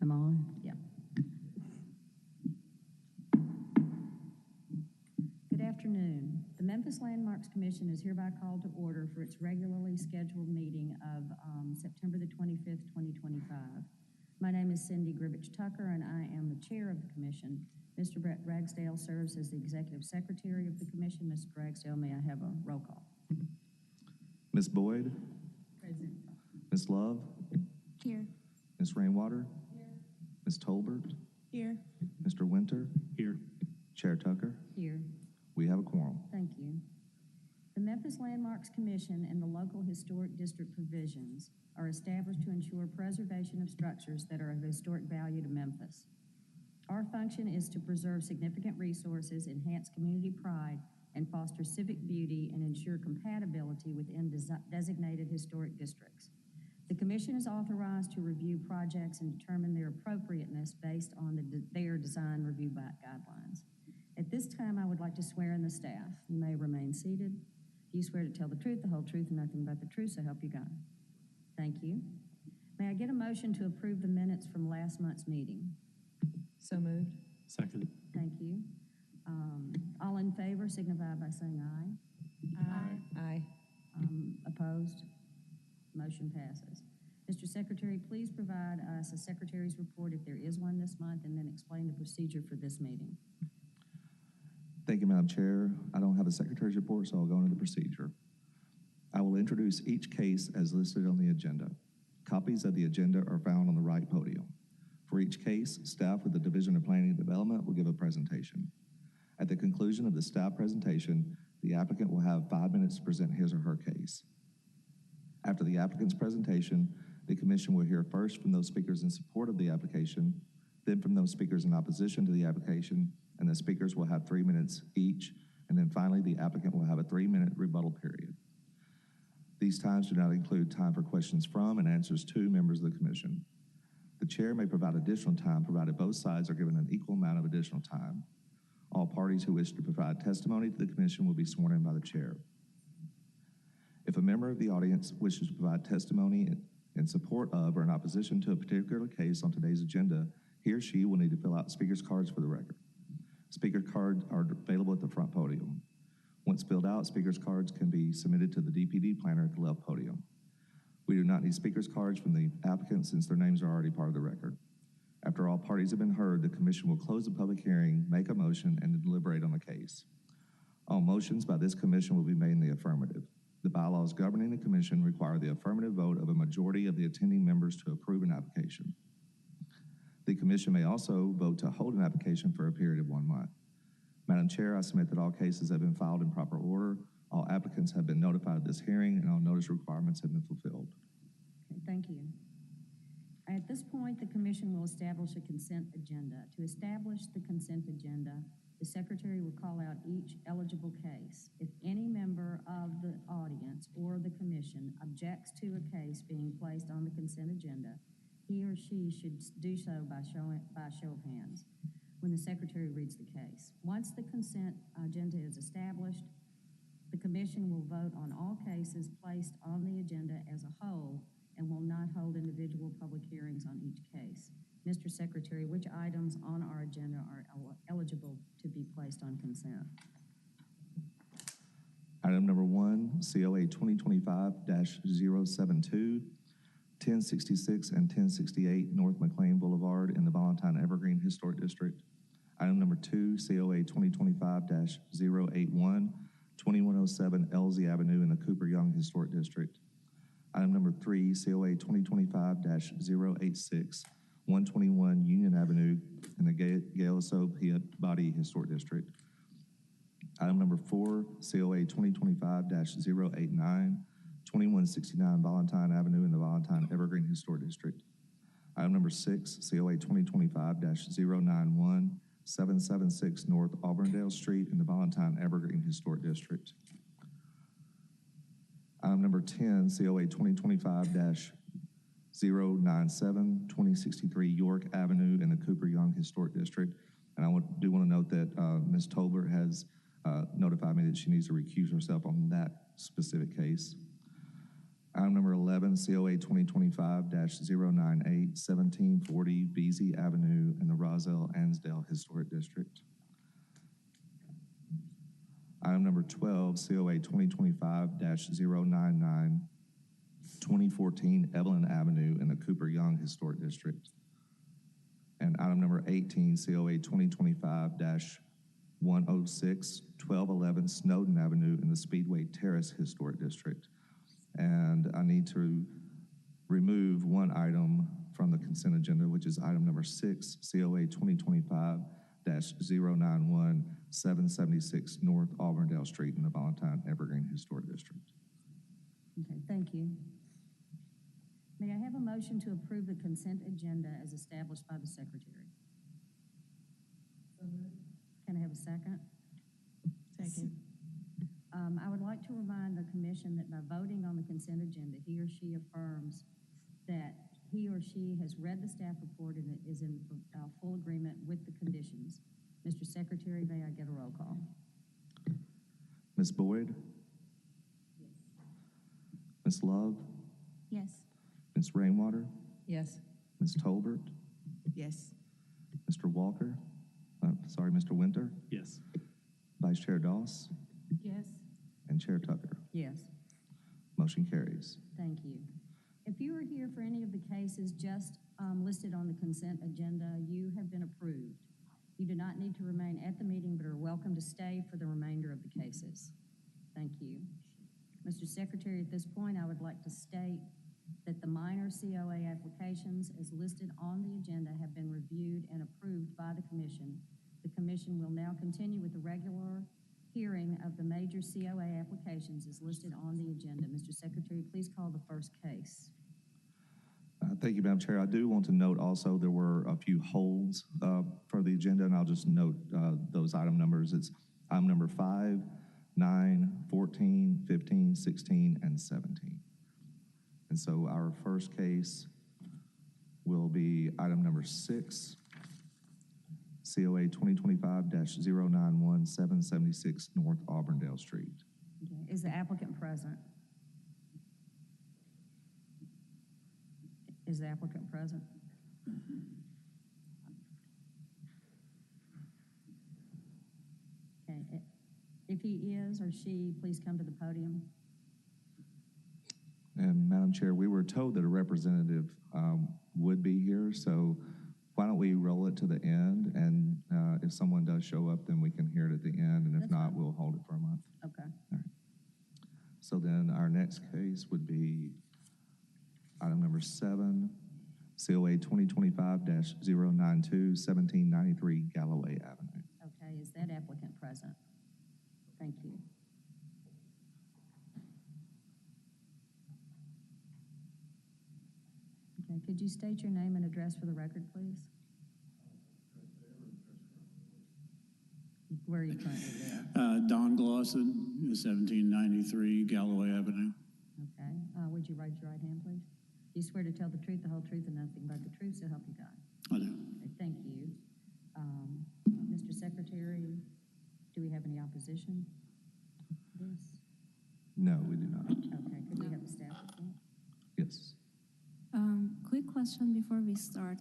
Am I on? Yeah. Good afternoon. The Memphis Landmarks Commission is hereby called to order for its regularly scheduled meeting of September the 25th, 2025. My name is Cindy Gribich Tucker, and I am the chair of the commission. Mr. Brett Ragsdale serves as the executive secretary of the commission. Mr. Ragsdale, may I have a roll call? Ms. Boyd? Present. Ms. Love? Here. Ms. Rainwater? Here. Ms. Tolbert? Here. Mr. Winter? Here. Chair Tucker? Here. We have a quorum. Thank you. The Memphis Landmarks Commission and the local historic district provisions are established to ensure preservation of structures that are of historic value to Memphis. Our function is to preserve significant resources, enhance community pride, and foster civic beauty and ensure compatibility within designated historic districts. The Commission is authorized to review projects and determine their appropriateness based on their design review guidelines. At this time, I would like to swear in the staff. You may remain seated. Do you swear to tell the truth, the whole truth, and nothing but the truth, so help you God? Thank you. May I get a motion to approve the minutes from last month's meeting? So moved. Second. Thank you. All in favor signify by saying aye. Aye. Aye. Opposed? Motion passes. Mr. Secretary, please provide us a secretary's report if there is one this month, and then explain the procedure for this meeting. Thank you, Madam Chair. I don't have a secretary's report, so I'll go into the procedure. I will introduce each case as listed on the agenda. Copies of the agenda are found on the right podium. For each case, staff with the Division of Planning and Development will give a presentation. At the conclusion of the staff presentation, the applicant will have 5 minutes to present his or her case. After the applicant's presentation, the commission will hear first from those speakers in support of the application, then from those speakers in opposition to the application, and the speakers will have 3 minutes each, and then finally the applicant will have a 3-minute rebuttal period. These times do not include time for questions from and answers to members of the commission. The chair may provide additional time provided both sides are given an equal amount of additional time. All parties who wish to provide testimony to the commission will be sworn in by the chair. If a member of the audience wishes to provide testimony in support of or in opposition to a particular case on today's agenda, he or she will need to fill out speaker's cards for the record. Speaker cards are available at the front podium. Once filled out, speaker's cards can be submitted to the DPD planner at the left podium. We do not need speaker's cards from the applicant since their names are already part of the record. After all parties have been heard, the commission will close the public hearing, make a motion, and deliberate on the case. All motions by this commission will be made in the affirmative. The bylaws governing the commission require the affirmative vote of a majority of the attending members to approve an application. The commission may also vote to hold an application for a period of 1 month. Madam Chair, I submit that all cases have been filed in proper order, all applicants have been notified of this hearing, and all notice requirements have been fulfilled. Okay, thank you. At this point, the commission will establish a consent agenda. To establish the consent agenda, the secretary will call out each eligible case. If any member of the audience or the commission objects to a case being placed on the consent agenda, he or she should do so by show of hands when the secretary reads the case. Once the consent agenda is established, the commission will vote on all cases placed on the agenda as a whole and will not hold individual public hearings on each case. Mr. Secretary, which items on our agenda are eligible to be placed on consent? Item number 1, COA 2025-072, 1066 and 1068 North McLean Boulevard in the Valentine Evergreen Historic District. Item number 2, COA 2025-081, 2107 Elsie Avenue in the Cooper Young Historic District. Item number 3, COA 2025-086, 121 Union Avenue in the Gaeliso Peabody Historic District. Item number 4, COA 2025-089, 2169 Valentine Avenue in the Valentine Evergreen Historic District. Item number 6, COA 2025-091, 776 North Auburndale Street in the Valentine Evergreen Historic District. Item number 10, COA 2025-097, 2063 York Avenue in the Cooper Young Historic District. And I do want to note that Ms. Tolbert has notified me that she needs to recuse herself on that specific case. Item number 11, COA 2025-098, 1740 Beasley Avenue in the Roselle-Ansdale Historic District. Item number 12, COA 2025-099, 2014 Evelyn Avenue in the Cooper Young Historic District. And item number 18, COA 2025-106, 1211 Snowden Avenue in the Speedway Terrace Historic District. And I need to remove one item from the consent agenda, which is item number 6, COA 2025-091, 776 North Auburndale Street in the Valentine Evergreen Historic District. Okay, thank you. May I have a motion to approve the consent agenda as established by the secretary? Can I have a second? Second. I would like to remind the commission that by voting on the consent agenda, he or she affirms that he or she has read the staff report and is in full agreement with the conditions. Mr. Secretary, may I get a roll call? Ms. Boyd? Yes. Ms. Love? Yes. Ms. Rainwater? Yes. Ms. Tolbert? Yes. Mr. Walker? Mr. Winter? Yes. Vice Chair Doss? Yes. And Chair Tucker. Yes. Motion carries. Thank you. If you are here for any of the cases just listed on the consent agenda, you have been approved. You do not need to remain at the meeting, but are welcome to stay for the remainder of the cases. Thank you. Mr. Secretary, at this point, I would like to state that the minor COA applications as listed on the agenda have been reviewed and approved by the commission. The commission will now continue with the regular hearing of the major COA applications as listed on the agenda. Mr. Secretary, please call the first case. Thank you, Madam Chair. I do want to note also there were a few holds for the agenda, and I'll just note those item numbers. It's item number 5, 9, 14, 15, 16, and 17. And so our first case will be item number 6, COA 2025-091, 776 North Auburndale Street. Okay. Is the applicant present? Is the applicant present? Okay. If he is or she, please come to the podium. And Madam Chair, we were told that a representative would be here, so why don't we roll it to the end, and if someone does show up, then we can hear it at the end, and if That's not, fine. we'll hold it for a month. Okay. All right. So then our next case would be item number 7, COA 2025-092, 1793 Galloway Avenue. Okay. Is that applicant present? Thank you. Okay. Could you state your name and address for the record, please? Where are you currently live? Don Glosson, 1793 Galloway Avenue. Okay. Would you raise your right hand, please? Do you swear to tell the truth, the whole truth, and nothing but the truth, so help you God? I do. Okay, thank you. Mr. Secretary, do we have any opposition to this? No, we do not. Okay, could we have a staff report? Yes. Quick question before we start.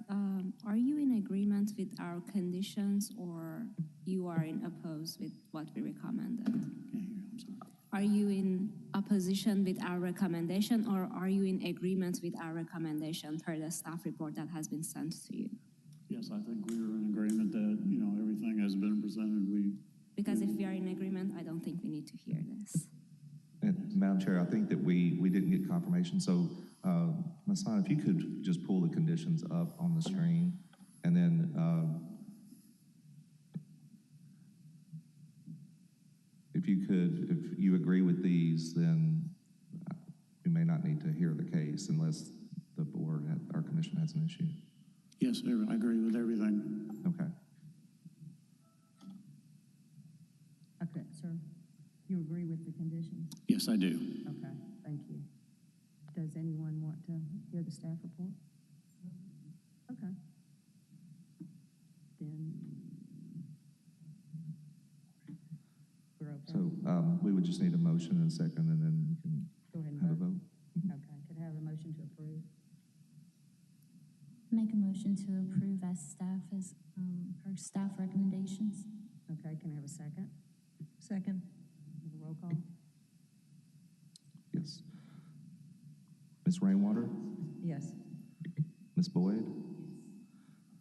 Are you in agreement with our conditions, or you are in oppose with what we recommended? Can't hear, I'm sorry. Are you in opposition with our recommendation, or are you in agreement with our recommendation per the staff report that has been sent to you? Yes, I think we were in agreement that, everything has been presented. Because if we are in agreement, I don't think we need to hear this. And Madam Chair, I think that we didn't get confirmation, so Masana, if you could just pull the conditions up on the screen, and then if you agree with these, then we may not need to hear the case unless the board, our commission has an issue. Yes, I agree with everything. Okay. Okay, sir. You agree with the conditions? Yes, I do. Okay, thank you. Does anyone want to hear the staff report? Okay. Then we're okay. So we would just need a motion and a second, and then we can Go ahead and have a vote. vote. Okay. motion to approve? Make a motion to approve as staff as per staff recommendations. Okay, can I have a second? Second. Have a roll call? Yes. Ms. Rainwater? Yes. Ms. Boyd?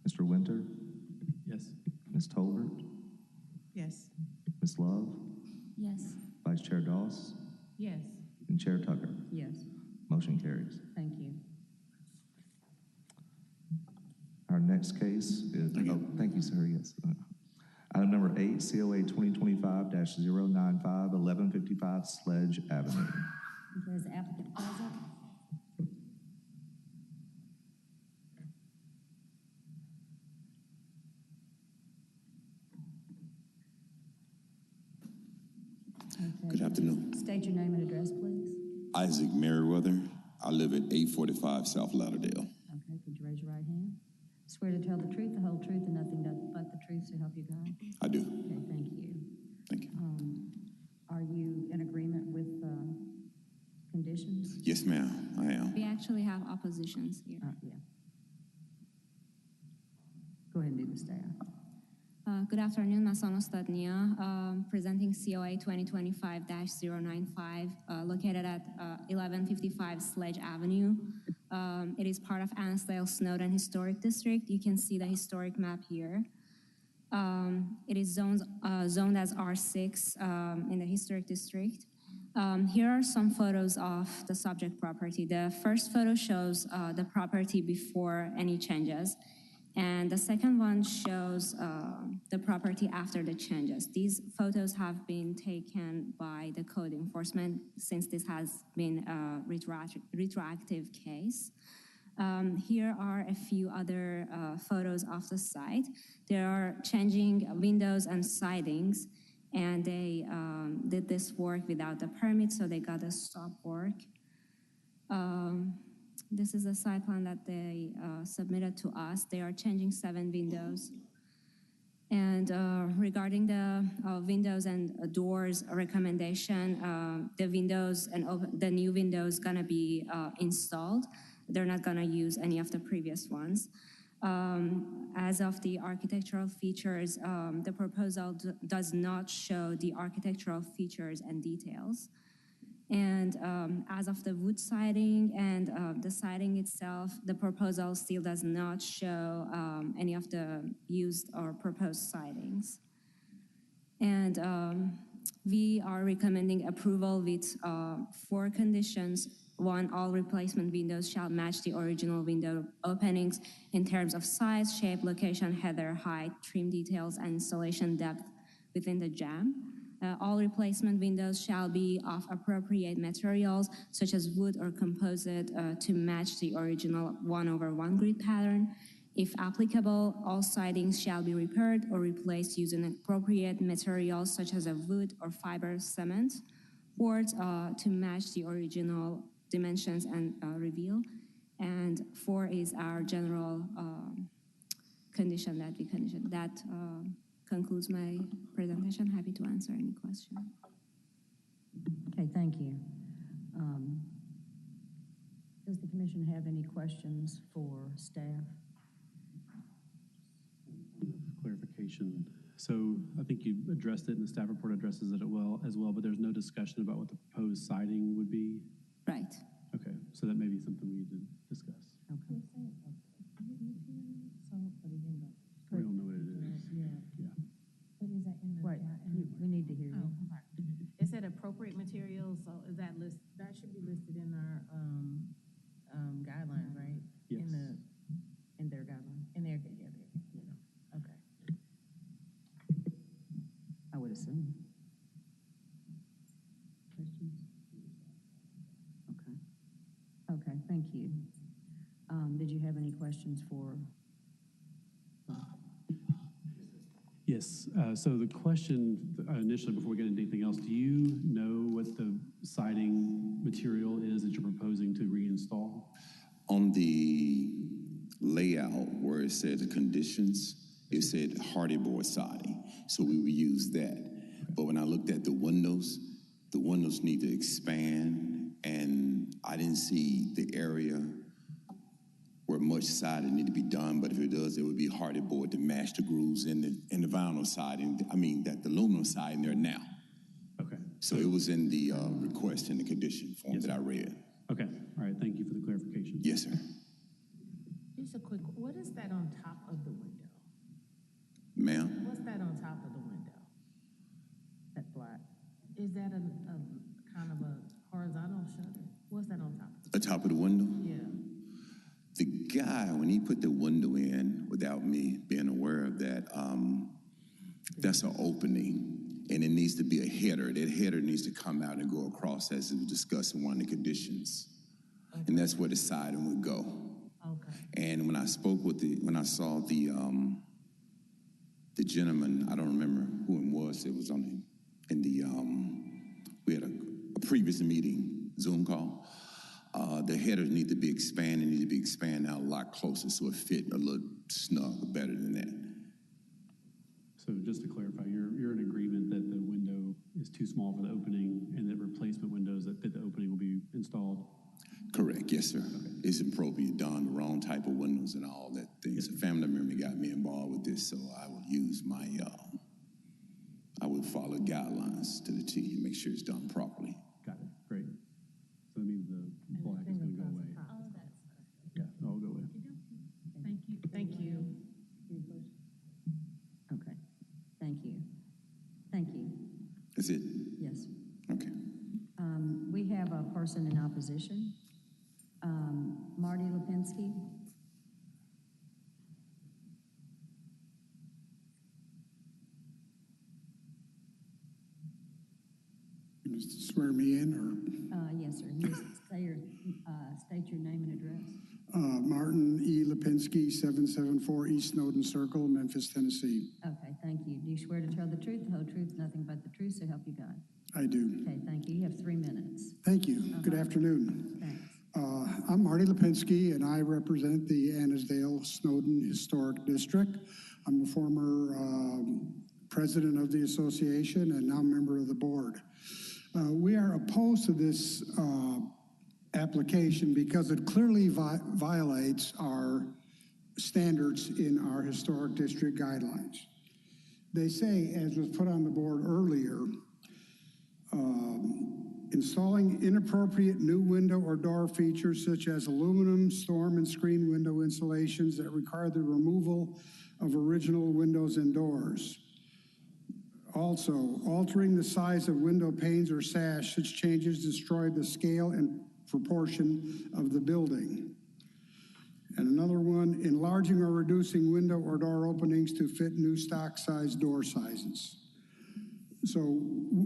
Mr. Winter? Yes. Ms. Tolbert? Yes. Ms. Love? Yes. Vice Chair Doss? Yes. And Chair Tucker? Yes, Motion carries. thank you. Our next case is, thank you, sir, yes. Item number 8, COA 2025-095, 1155 Sledge Avenue. Okay, is the applicant present? Okay. Good afternoon. State your name and address, please. Isaac Merriweather. I live at 845 South Lauderdale. Okay, could you raise your right hand? Swear to tell the truth, the whole truth, and nothing but the truth, so help you God? I do. Okay, thank you. Thank you. Are you in agreement with conditions? Yes, ma'am, I am. We actually have oppositions here. Yeah. Go ahead and do the staff. Good afternoon, Masono Stadnia, presenting COA 2025-095, located at 1155 Sledge Avenue. It is part of Annandale Snowden Historic District. You can see the historic map here. It is zoned as R6 in the historic district. Here are some photos of the subject property. The first photo shows the property before any changes. And the second one shows the property after the changes. These photos have been taken by the code enforcement since this has been a retroactive case. Here are a few other photos of the site. They are changing windows and sidings, and they did this work without the permit, so they got a stop work. This is a site plan that they submitted to us. They are changing 7 windows. And regarding the windows and doors recommendation, the windows and the new windows gonna be installed. They're not gonna use any of the previous ones. As of the architectural features, the proposal does not show the architectural features and details. And as of the wood siding and the siding itself, the proposal still does not show any of the used or proposed sidings. And we are recommending approval with 4 conditions. 1, all replacement windows shall match the original window openings in terms of size, shape, location, header, height, trim details, and installation depth within the jamb. All replacement windows shall be of appropriate materials, such as wood or composite, to match the original 1/1 grid pattern. If applicable, all sidings shall be repaired or replaced using appropriate materials, such as a wood or fiber cement, boards to match the original dimensions and reveal. And 4 is our general condition that we conditioned. That concludes my presentation. Happy to answer any question. Okay, thank you. Does the commission have any questions for staff? Clarification. So I think you addressed it, and the staff report addresses it as well, but there's no discussion about what the proposed siding would be? Right. Okay, so that may be something we need to discuss. Okay. We don't know what it is. Yeah. What is that in the? Wait, we need to hear Oh, you. I'm sorry. It said appropriate materials, so is that that should be listed in our guidelines, right? Yes. In their guidelines, In their, okay. I would assume. Questions? Okay. Okay, thank you. Did you have any questions for? Yes, so the question initially, before we get into anything else, do you know what the siding material is that you're proposing to reinstall? On the layout where it said conditions, it said hardy board siding, so we would use that. But when I looked at the windows need to expand, and I didn't see the area where much siding need to be done, but if it does, it would be hardy board to match the grooves in the vinyl siding. I mean, that the aluminum siding there now. Okay. So it was in the request in the condition form Yes, that I sir. read. Okay, all right, thank you for the clarification. Yes, sir. Just a quick, what is that on top of the window? Ma'am, What's that on top of the window? That black. Is that a kind of a horizontal shutter? What's that on top of? the top of the window. Yeah. The guy, when he put the window in, without me being aware of that, that's an opening, and it needs to be a header. That header needs to come out and go across, as it was discussed in one of the conditions, and that's where the siding would go. Okay. And when I spoke with when I saw the gentleman, I don't remember who it was. It was we had a previous meeting, Zoom call. The headers need to be expanded out a lot closer so it fit a little snug, better than that. So just to clarify, you're in agreement that the window is too small for the opening and that replacement windows that fit the opening will be installed? Correct, yes, sir. Okay. It's appropriate, done, the wrong type of windows and all that things. A family member got me involved with this, so I will use I would follow guidelines to the T and make sure it's done properly. Got it, great. So that means the black is gonna go away. Yeah, it'll go away. Thank you. Thank you. Okay, thank you. Thank you. That's it? Yes. Okay. We have a person in opposition. Marty Lipinski. You just swear me in, or? Yes, sir. State your name and address. Martin E. Lipinski, 774 East Snowden Circle, Memphis, Tennessee. Okay, thank you. Do you swear to tell the truth, the whole truth, nothing but the truth, so help you God? I do. Okay, thank you. You have 3 minutes. Thank you. Good afternoon. Thanks. I'm Marty Lipinski, and I represent the Annisdale Snowden Historic District. I'm a former president of the association and now member of the board. We are opposed to this application because it clearly violates our standards in our historic district guidelines. They say, as was put on the board earlier, installing inappropriate new window or door features such as aluminum, storm, and screen window installations that require the removal of original windows and doors. Also, altering the size of window panes or sash, such changes destroy the scale and proportion of the building. And another one, enlarging or reducing window or door openings to fit new stock size door sizes. So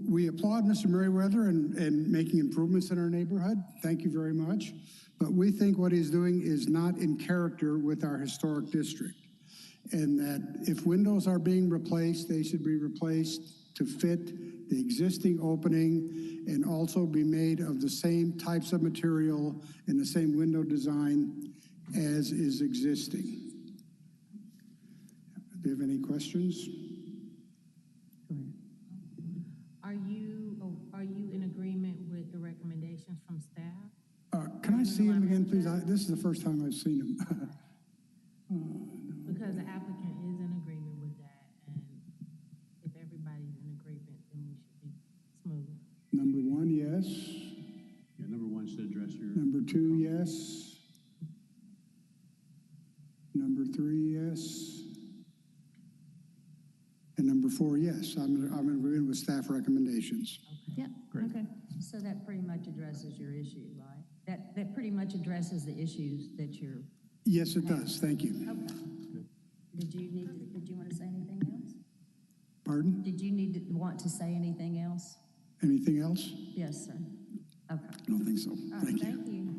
we applaud Mr. Merriweather in making improvements in our neighborhood. Thank you very much. But we think what he's doing is not in character with our historic district. And that if windows are being replaced, they should be replaced to fit the existing opening and also be made of the same types of material and the same window design as is existing. Do you have any questions? Go ahead. Are you in agreement with the recommendations from staff? Can I see him again, please? This is the first time I've seen him. Because the applicant is in agreement with that, and if everybody's in agreement, then we should be smooth. Number one, yes. Yeah, number one should address your. Number two, yes. Number three, yes. And number four, yes. I'm in agreement with staff recommendations. Yeah, Great. okay. So that pretty much addresses your issue, right? That pretty much addresses the issues that you're, Yes, it does. Thank you. okay. Did you want to say anything else? Pardon? Did you want to say anything else? Anything else? Yes, sir. Okay. I don't think so. All right, Thank you. thank you.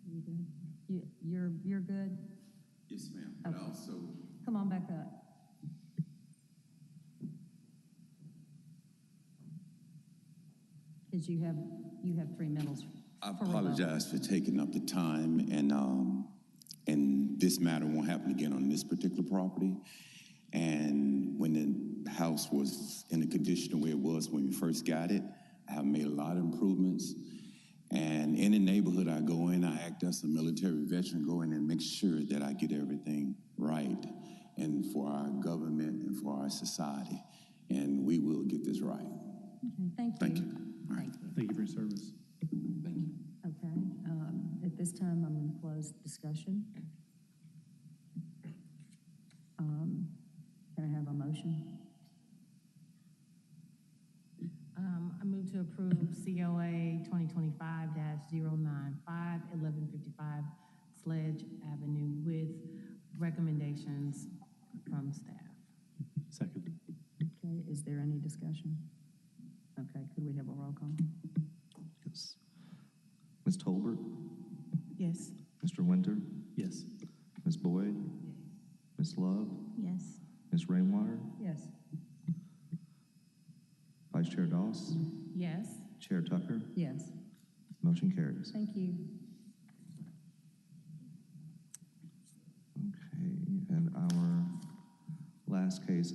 You good? You're good? Yes, ma'am. But Okay. also, Come on back up. Because you have 3 minutes. I for rebuttal. apologize for taking up the time, and this matter won't happen again on this particular property. And when the house was in the condition the way it was when we first got it, I have made a lot of improvements. And any neighborhood I go in, I act as a military veteran, go in and make sure that I get everything right and for our government and for our society. And we will get this right. Okay, thank you. Thank you. Thank you. Thank you for your service. Thank you. Okay, at this time, I'm going to close discussion. Can I have a motion? I move to approve COA 2025-095, 1155 Sledge Avenue with recommendations from staff. Second. Okay, is there any discussion? Okay, could we have a roll call? Yes. Ms. Tolbert? Yes. Mr. Winter? Yes. Ms. Boyd? Ms. Love? Yes. Ms. Rainwater? Yes. Vice Chair Doss? Yes. Chair Tucker? Yes. Motion carries. Thank you. Okay, and our last case,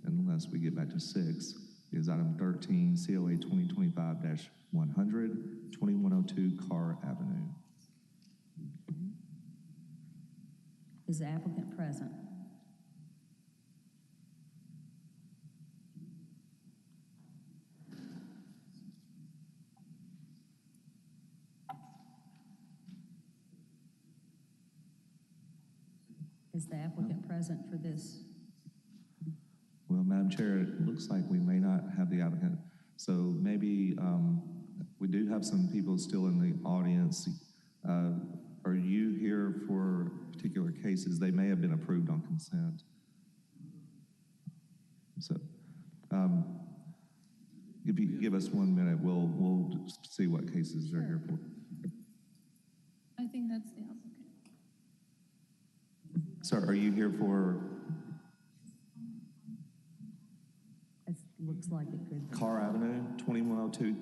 unless we get back to 6, is item 13, COA 2025-100, 2102 Carr Avenue. Is the applicant present? Is the applicant present for this? Well, Madam Chair, it looks like we may not have the applicant. So maybe we do have some people still in the audience. Are you here for particular cases? They may have been approved on consent. So if you give us 1 minute, we'll see what cases they're here for. I think that's the applicant. Sir, are you here for It looks like it could be. Carr Avenue, 2102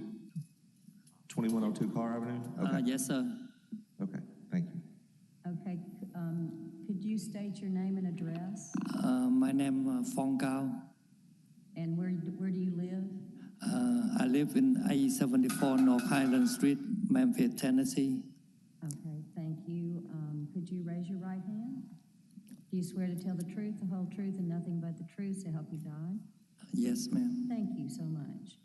Carr Avenue? Okay. Yes, sir. Okay, thank you. Okay, could you state your name and address? My name Phong Cao. And where do you live? I live in I-74 North Highland Street, Memphis, Tennessee. Okay, thank you. Could you raise your right hand? Do you swear to tell the truth, the whole truth, and nothing but the truth to help you God? Yes, ma'am. Thank you so much.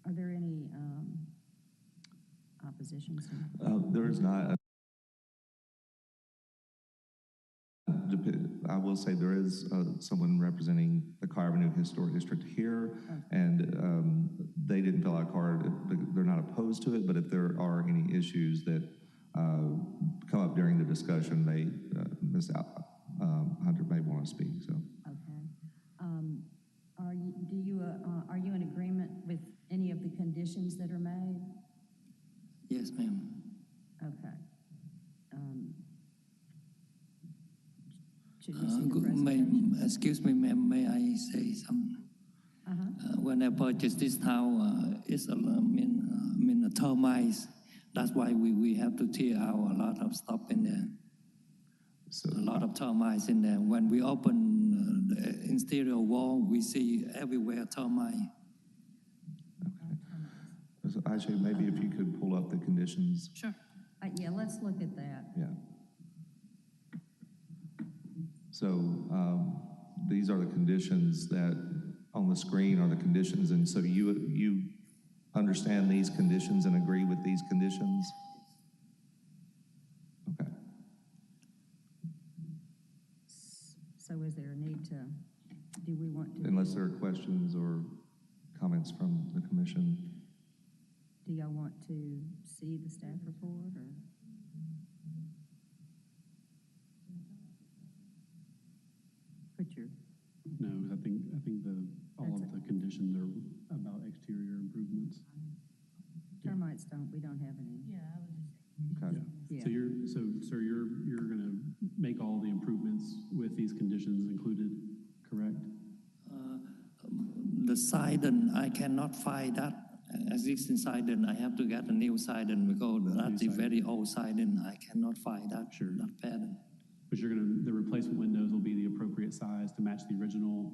Are there any oppositions? There is not. I will say there is someone representing the Carr Avenue Historic District here, and they didn't fill out a card. They're not opposed to it, but if there are any issues that come up during the discussion, Ms. Hunter may want to speak. So. Okay. Are you in agreement with any of the conditions that are made? Yes, ma'am. Okay. Should we see the presentation? Excuse me, ma'am, may I say something? When I purchased this house, it's a termites. That's why we have to tear out a lot of stuff in there. So, a lot of termites in there. When we open the interior wall, we see everywhere termite. okay. So actually, maybe if you could pull up the conditions. Sure. Yeah, let's look at that. Yeah. So these are the conditions that on the screen are the conditions, and so you understand these conditions and agree with these conditions? Okay. So is there a need to, do we want to? Unless there are questions or comments from the commission. Do y'all want to see the staff report or? Put your, No, I think all of the conditions are about exterior improvements. termites we don't have any. Yeah, I was just. Okay. Yeah. So sir, you're gonna make all the improvements with these conditions included, correct? The siding, I cannot find that existing siding. I have to get a new siding because that's a very old siding. I cannot find that, Sure. that pattern. But the replacement windows will be the appropriate size to match the original.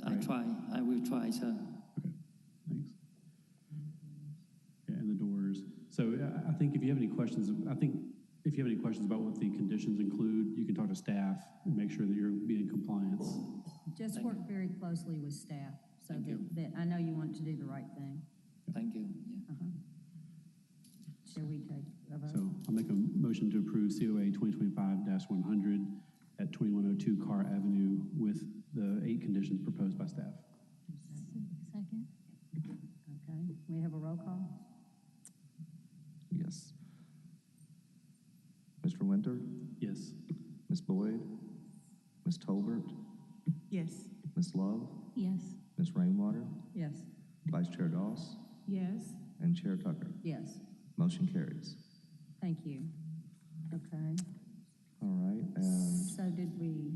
Right. I will try, sir. Okay, thanks. think if you have any questions, about what the conditions include, you can talk to staff and make sure that you're being in compliance. Just work very closely with staff so Thank you. that I know you want to do the right thing. Thank you. Yeah. Shall we take a vote? So I'll make a motion to approve COA 2025-100 at 2102 Carr Avenue with the 8 conditions proposed by staff. Second? Okay, we have a roll call? Yes. Mr. Winter, Yes. Ms. Boyd, Ms. Tolbert, Yes. Ms. Love, Yes. Ms. Rainwater, Yes. Vice Chair Doss, Yes. and Chair Tucker. Yes, Motion carries. thank you. Okay, All right, and so did we,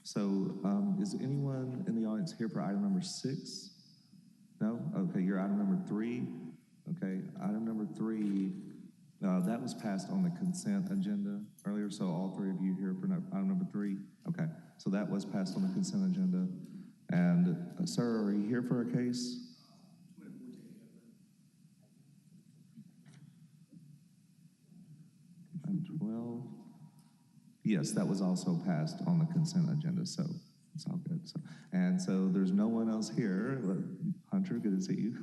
so is anyone in the audience here for item number 6? No? Okay, you're item number 3. Okay, item number 3, that was passed on the consent agenda earlier, so all 3 of you here for item number 3? Okay, so that was passed on the consent agenda. And sir, are you here for a case? Item 12. Yes, that was also passed on the consent agenda, so it's all good. So, and so there's no one else here. Hunter, good to see you.